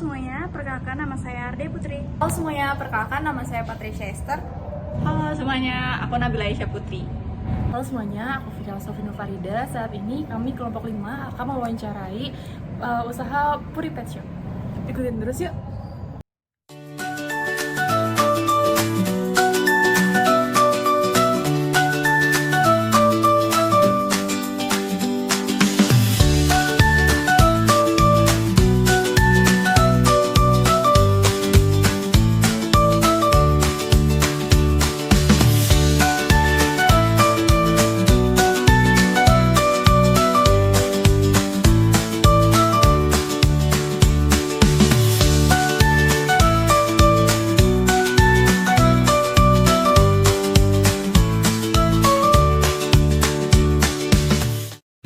semuanya, perkenalkan nama saya Arde Putri. Halo semuanya, perkenalkan nama saya Patricia Esther. Halo semuanya, aku Nabila Aisyah Putri. Halo semuanya, aku Fikra Sofino Farida. Saat ini kami kelompok 5 akan mewawancarai usaha Puri Pet Shop. Ikutin terus yuk.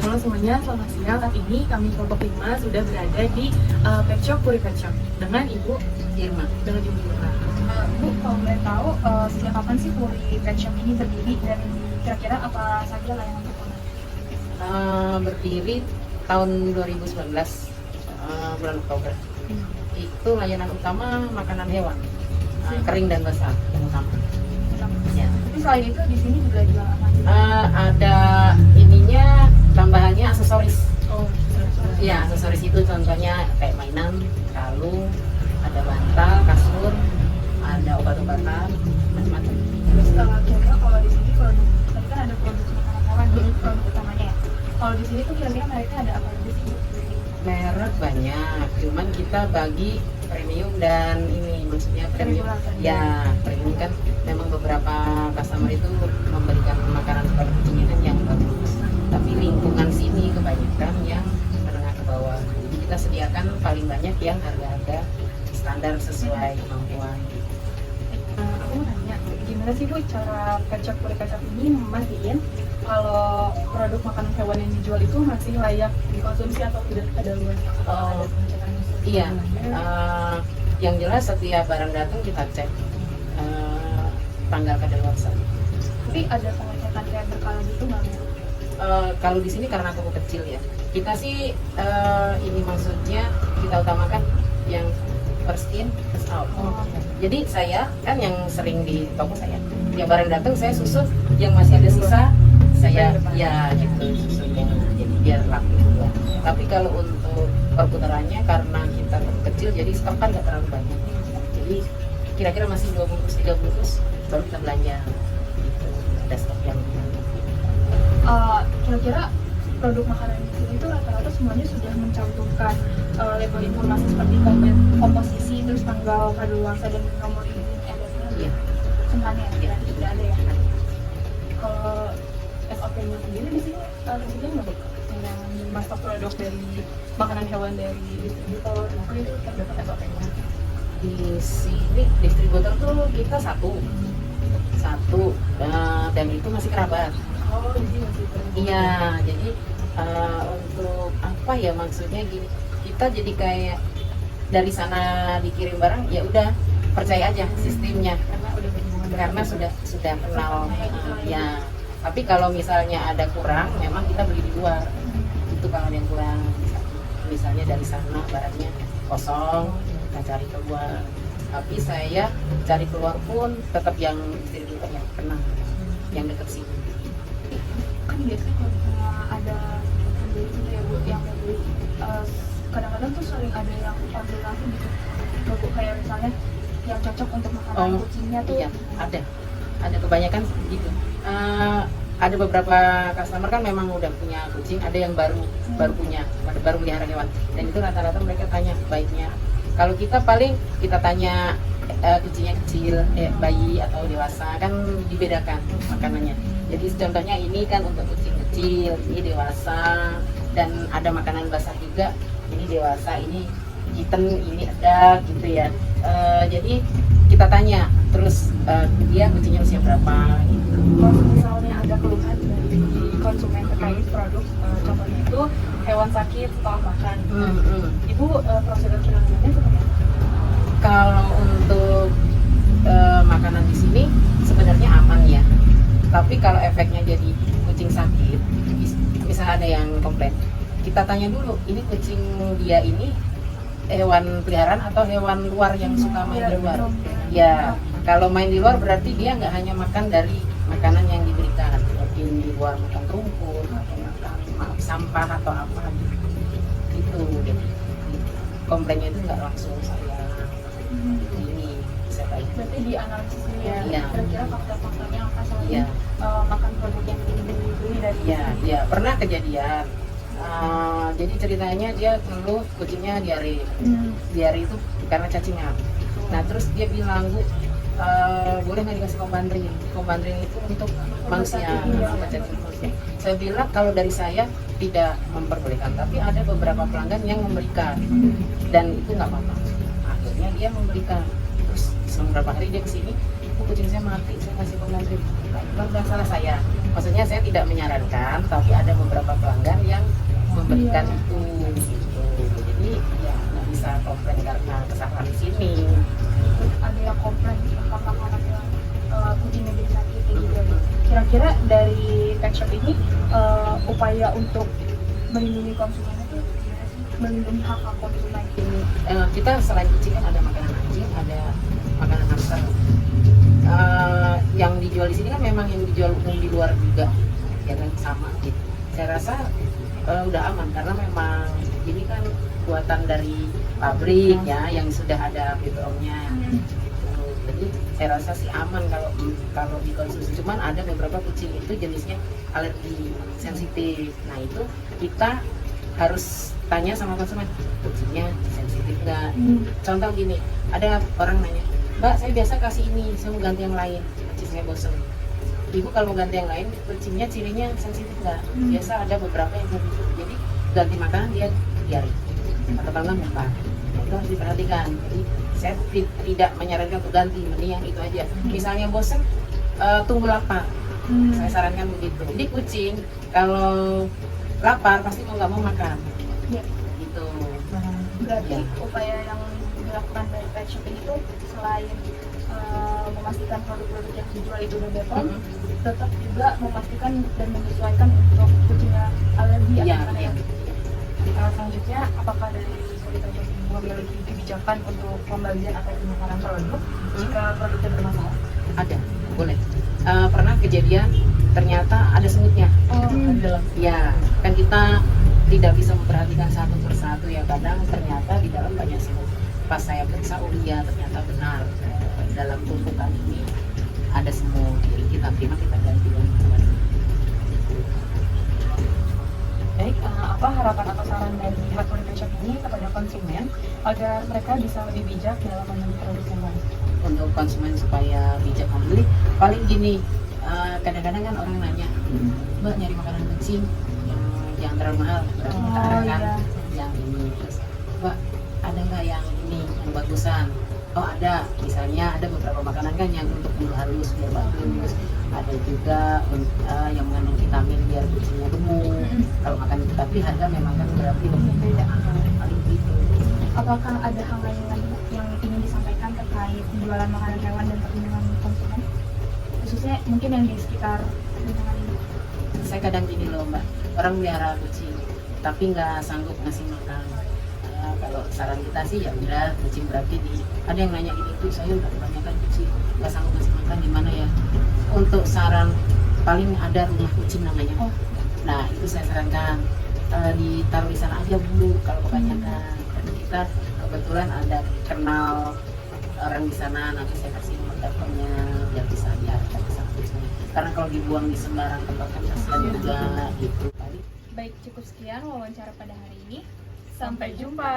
Halo semuanya, selamat siang. Saat ini kami kelompok 5 sudah berada di Pet Shop Puri Pet Shop dengan Ibu Irma. dengan Ibu Irma. Bu, kalau boleh tahu, sejak kapan sih Puri Pet Shop ini berdiri dan kira-kira apa saja layanan terkoneksi? Berdiri tahun 2019, bulan Oktober. Itu layanan utama makanan hewan, kering dan basah yang utama. Ya. Tapi selain itu di sini juga jual apa? Ada ininya, tambahannya aksesoris. Oh, Ya, aksesoris itu contohnya kayak mainan, kalung, ada bantal, kasur, ada obat-obatan, macam-macam. Terus kira-kira kalau di sini produk, tadi kan ada produk makanan hewan, jadi produk utamanya ya. Kalau di sini tuh kira-kira mereka ada apa aja sih? Merek banyak, cuman kita bagi premium dan ini maksudnya premium. Ya, premium kan memang beberapa customer itu memberikan makanan seperti kucing yang bagus. Tapi lingkungan sini kebanyakan yang menengah ke bawah. Jadi kita sediakan paling banyak yang harga-harga standar sesuai kemampuan. Aku mau nanya, gimana sih Bu cara Pet Shop Puri Pet Shop ini memastikan kalau produk makanan hewan yang dijual itu masih layak dikonsumsi atau tidak ada luas atau ada pengecekan khusus? Iya, yang jelas setiap barang datang kita cek tanggal kadaluarsa. Tapi ada pengecekan kayak berkala gitu nggak? Kalau di sini karena toko kecil ya, kita sih ini maksudnya kita utamakan yang first in first out. Jadi saya kan yang sering di toko saya, ya barang datang saya susut, yang masih ada sisa saya ya gitu susunya, jadi biar laku juga. Tapi kalau untuk perputarannya karena kita toko kecil jadi stok kan nggak terlalu banyak. Jadi kira-kira masih 2 bungkus 3 bungkus baru kita belanja gitu, ada stok yang Kira-kira produk makanan di sini itu rata-rata semuanya sudah mencantumkan label informasi seperti komposisi, terus tanggal kadaluarsa dan nomor induk NPWP. iya. Semuanya ya, tidak ada ya. Kalau SOP-nya sendiri di sini tersedia nggak Bu? Yang masuk produk dari makanan hewan dari distributor, mungkin itu terdapat SOP-nya. Di sini distributor tuh kita satu dan itu masih kerabat. Oh, di sini masih Iya, jadi untuk apa ya maksudnya gini, kita jadi kayak dari sana dikirim barang ya udah percaya aja sistemnya karena udah berhubungan karena sudah kenal ya. Tapi kalau misalnya ada kurang, memang kita beli di luar. Itu kalau ada yang kurang, misalnya dari sana barangnya kosong, kita cari keluar. Tapi saya cari keluar pun tetap yang distributor yang kenal, yang dekat sini. kan biasanya kalau misalnya ada pembeli gitu ya Bu yang mau beli, kadang-kadang tuh sering ada yang order langsung gitu Bu, kayak misalnya yang cocok untuk makanan kucingnya tuh. Iya, ada kebanyakan gitu. Ada beberapa customer kan memang udah punya kucing, ada yang baru punya, baru melihara hewan, dan itu rata-rata mereka tanya baiknya. Kalau kita paling kita tanya kucingnya kecil, bayi atau dewasa, kan dibedakan makanannya. Jadi contohnya ini kan untuk kucing kecil, ini dewasa, dan ada makanan basah juga. Ini dewasa, ini kitten, ini ada gitu ya. Jadi kita tanya terus dia kucingnya usia berapa gitu. Kalau misalnya ada keluhan dari konsumen terkait produk, contohnya itu hewan sakit setelah makan, Ibu prosedur penanganannya seperti apa? Kalau untuk makanan di sini sebenarnya aman ya. Tapi kalau efeknya jadi kucing sakit, misalnya ada yang komplain, kita tanya dulu, ini kucing dia ini hewan peliharaan atau hewan luar yang suka main di luar. minum. Ya, kalau main di luar berarti dia nggak hanya makan dari makanan yang diberikan, mungkin di luar makan rumput atau makan sampah atau apa gitu. Jadi komplainnya itu nggak langsung saya ini saya baik. Berarti di analisis dulu ya, Iya. kira-kira faktor-faktornya apa selain Iya. makan produk yang dibeli dari Ya, pernah kejadian. Jadi ceritanya dia ngeluh kucingnya diare. Diare itu karena cacingan. Nah terus dia bilang, Bu, boleh nggak dikasih kombandrin? Kombandrin itu untuk manusia, obat cacing manusia. Saya bilang kalau dari saya tidak memperbolehkan, tapi ada beberapa pelanggan yang memberikan dan itu nggak apa-apa. Akhirnya dia memberikan. Terus selama beberapa hari dia kesini, kucing saya mati, saya kasih kombandrin. Nah, itu bukan salah saya. Maksudnya saya tidak menyarankan, tapi ada beberapa pelanggan yang memberikan itu. Gitu. Jadi ya nggak bisa komplain karena kesalahan di sini. ada yang komplain tentang makanan yang kucingnya jadi sakit gitu. Kira-kira dari pet shop ini upaya untuk melindungi konsumen itu gimana sih? Melindungi hak konsumen. Kita selain kucing kan ada makanan anjing, ada makanan hamster. Yang dijual di sini kan memang yang dijual umum di luar juga, ya kan sama gitu. Saya rasa udah aman karena memang ini kan buatan dari pabrik ya, yang sudah ada filternya. Jadi saya rasa sih aman kalau dikonsumsi. Cuman ada beberapa kucing itu jenisnya alergi sensitif. Nah itu kita harus tanya sama konsumen, kucingnya sensitif nggak? Contoh gini, ada orang nanya, Mbak saya biasa kasih ini, saya mau ganti yang lain, kucingnya bosen. Ibu kalau mau ganti yang lain, kucingnya cirinya sensitif nggak? Biasa ada beberapa yang begitu. Jadi ganti makanan dia diare atau kalau nggak muntah. Nah, itu harus diperhatikan. Jadi saya tidak menyarankan untuk ganti, mending yang itu aja. Misalnya bosen, tunggu lapar. Saya sarankan begitu. Jadi kucing kalau lapar pasti mau nggak mau makan. Ya. Gitu. Berarti Ya. upaya yang dilakukan dari pet shop ini tuh selain memastikan produk-produk yang dijual itu udah beton, tetap juga memastikan dan menyesuaikan untuk kucingnya alergi Iya, atau gimana iya. ya. Selanjutnya, apakah dari Purita Shop memiliki kebijakan untuk pembagian atau penukaran produk jika produknya bermasalah? Ada, boleh. Pernah kejadian ternyata ada semutnya. Ada. Ya, kan kita tidak bisa memperhatikan satu persatu ya, kadang ternyata di dalam banyak semut. Pas saya periksa, oh iya ternyata benar dalam tumpukan ini ada semut. Jadi kita terima, kita ganti dengan kembali. Baik, apa harapan atau saran dari pihak Purita Shop ini kepada konsumen agar mereka bisa lebih bijak dalam memilih produk yang baik? Untuk konsumen supaya bijak membeli, paling gini, kadang-kadang kan orang nanya, Mbak nyari makanan kucing yang terlalu mahal, berarti kita arahkan yang ini. Terus, Mbak ada nggak yang ini yang bagusan? Oh ada, misalnya ada beberapa makanan kan yang untuk bulu halus biar bagus, ada juga yang mengandung vitamin biar kucingnya gemuk. Kalau makan itu, tapi harga memang kan berarti berbeda, paling gitu. Apakah ada hal lain yang ingin disampaikan terkait penjualan makanan hewan dan perlindungan konsumen? Khususnya mungkin yang di sekitar lingkungan ini. Saya kadang gini loh Mbak, orang melihara kucing tapi nggak sanggup ngasih makan. Kalau saran kita sih ya udah, kucing berarti ada yang nanya gini, tuh saya udah kebanyakan kucing nggak sanggup ngasih makan, gimana ya? Untuk saran paling ada rumah kucing namanya. Nah itu saya sarankan ditaruh di sana aja dulu kalau kebanyakan. Dan kita kebetulan ada kenal orang di sana, nanti saya kasih nomor teleponnya biar bisa diarahkan ke sana kucingnya. Karena kalau dibuang di sembarang tempat kan kasihan juga gitu. Baik, cukup sekian wawancara pada hari ini. Sampai jumpa.